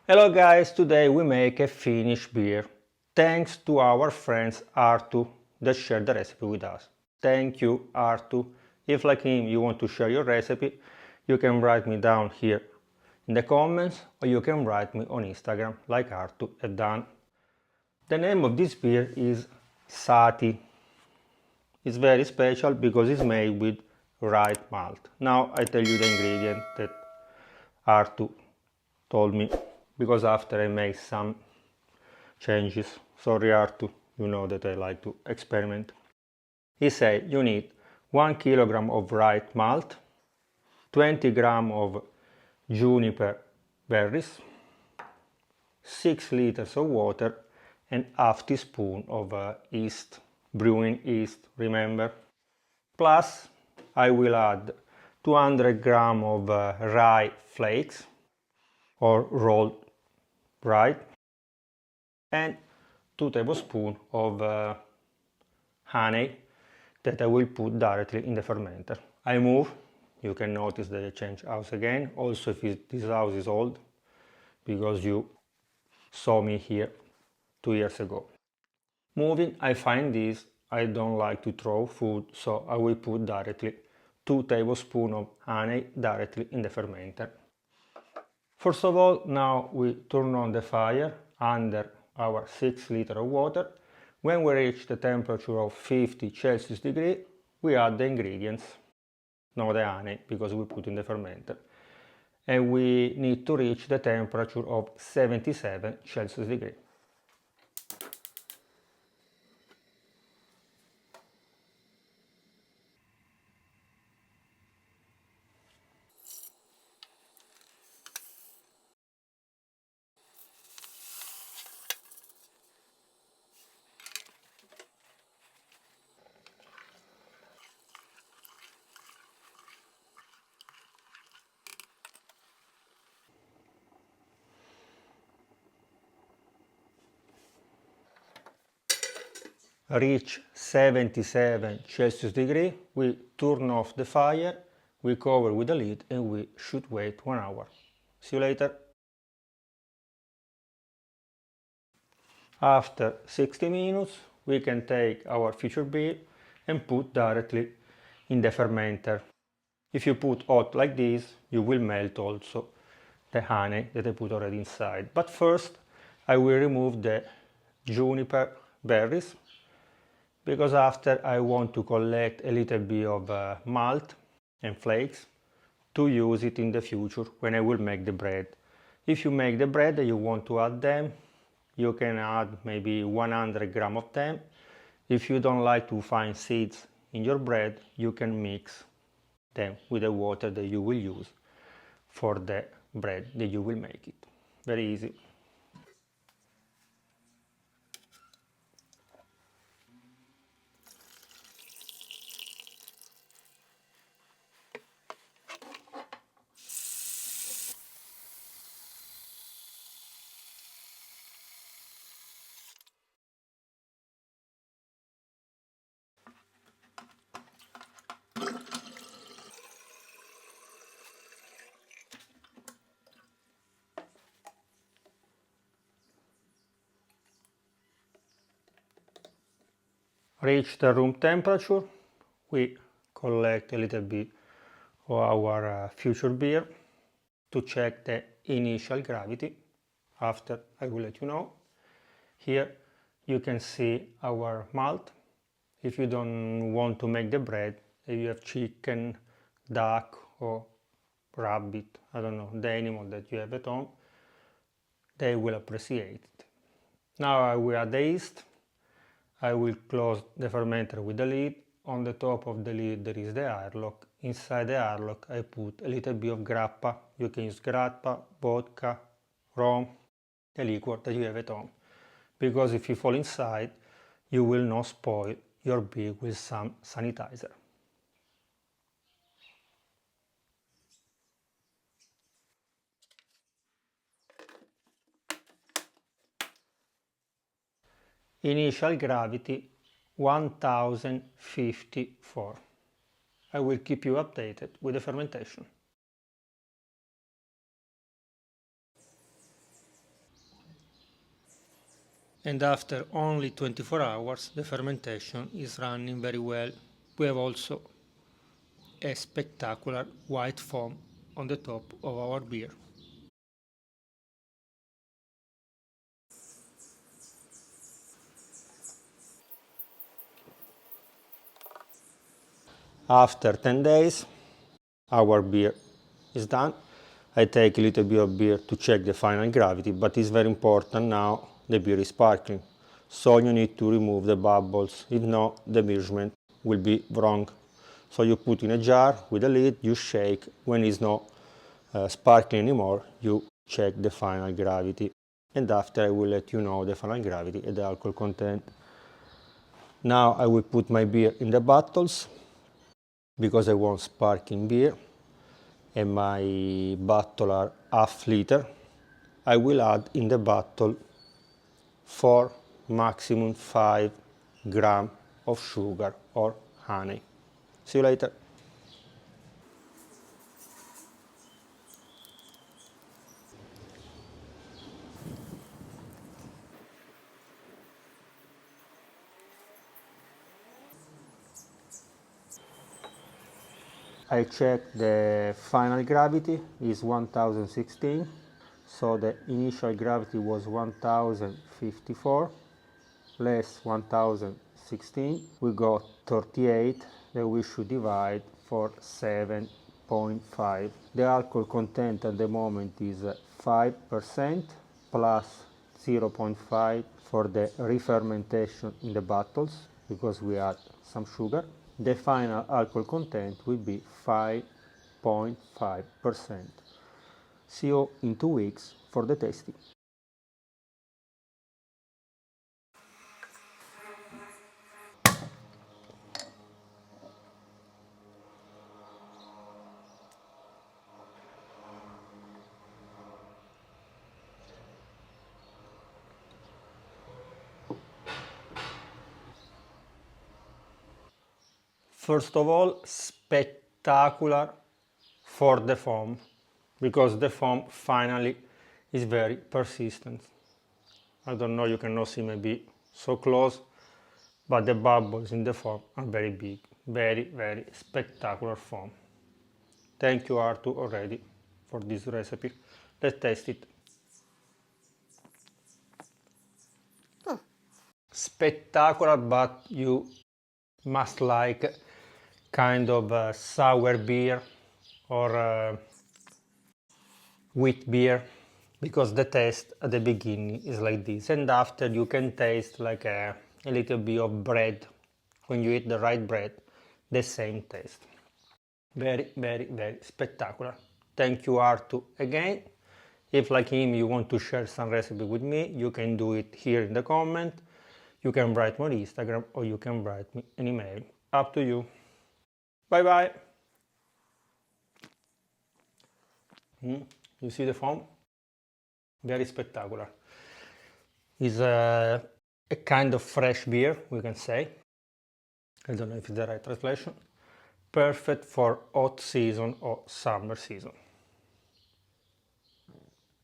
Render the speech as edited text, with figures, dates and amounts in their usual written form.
Hello guys, today we make a Finnish beer. Thanks to our friends Arttu that shared the recipe with us. Thank you Arttu. If like him you want to share your recipe, you can write me down here in the comments or you can write me on Instagram like Arttu had done. The name of this beer is SAHTI. It's very special because it's made with rye malt. Now I tell you the ingredient that Arttu told me, because after I make some changes. Sorry Arttu, you know that I like to experiment. He said you need 1 kilogram of rye malt, 20 gram of Juniper Berries, 6 liters of water and half teaspoon of yeast, brewing yeast, remember. Plus I will add 200 gram of rye flakes or rolled rye and 2 tablespoons of honey that I will put directly in the fermenter. I move, you can notice that I change house again, also if this house is old, because you saw me here 2 years ago. Moving, I find this, I don't like to throw food, so I will put directly 2 tablespoons of honey directly in the fermenter. First of all, now we turn on the fire under our 6 liters of water. When we reach the temperature of 50 Celsius degree, we add the ingredients, not the honey, because we put in the fermenter. And we need to reach the temperature of 77 Celsius degree. Reach 77 Celsius degree, we turn off the fire, we cover with the lid and we should wait 1 hour. See you later. After 60 minutes, we can take our future beer and put directly in the fermenter. If you put hot like this, you will melt also the honey that I put already inside. But first, I will remove the Juniper Berries, because after I want to collect a little bit of malt and flakes to use it in the future when I will make the bread. If you make the bread and you want to add them, you can add maybe 100 gram of them. If you don't like to find seeds in your bread, you can mix them with the water that you will use for the bread that you will make it. Very easy. Reach the room temperature, we collect a little bit of our future beer to check the initial gravity. After I will let you know. Here you can see our malt. If you don't want to make the bread, if you have chicken, duck or rabbit, I don't know, the animal that you have at home, they will appreciate it. Now I will add the yeast. I will close the fermenter with the lid. On the top of the lid there is the airlock. Inside the airlock I put a little bit of grappa. You can use grappa, vodka, rum, the liquor that you have at home. Because if you fall inside, you will not spoil your beer with some sanitizer. Initial gravity 1054. I will keep you updated with the fermentation. And after only 24 hours the fermentation is running very well. We have also a spectacular white foam on the top of our beer. After 10 days our beer is done. I take a little bit of beer to check the final gravity, but it's very important now the beer is sparkling. So you need to remove the bubbles, if not the measurement will be wrong. So you put in a jar with a lid, you shake, when it's not sparkling anymore, you check the final gravity. And after I will let you know the final gravity and the alcohol content. Now I will put my beer in the bottles because I want sparkling beer, and my bottle are half liter. I will add in the bottle 4, maximum 5 grams of sugar or honey. See you later. I checked the final gravity is 1016, so the initial gravity was 1054, less 1016, we got 38 that we should divide for 7.5. The alcohol content at the moment is 5% plus 0.5 for the re-fermentation in the bottles because we add some sugar. The final alcohol content will be 5.5%. See you in 2 weeks for the tasting. First of all, spectacular for the foam, because the foam finally is very persistent. I don't know, you cannot see maybe so close, but the bubbles in the foam are very big. Very, very spectacular foam. Thank you, Arttu, already for this recipe. Let's taste it. Spectacular, but you must like kind of sour beer or wheat beer, because the taste at the beginning is like this, and after you can taste like a little bit of bread. When you eat the right bread, the same taste. Very, very, very spectacular. Thank you, Arttu, again. If like him you want to share some recipe with me, you can do it here in the comment. You can write me on Instagram or you can write me an email. Up to you. Bye bye. You see the foam? Very spectacular. It's a kind of fresh beer, we can say. I don't know if it's the right translation. Perfect for hot season or summer season.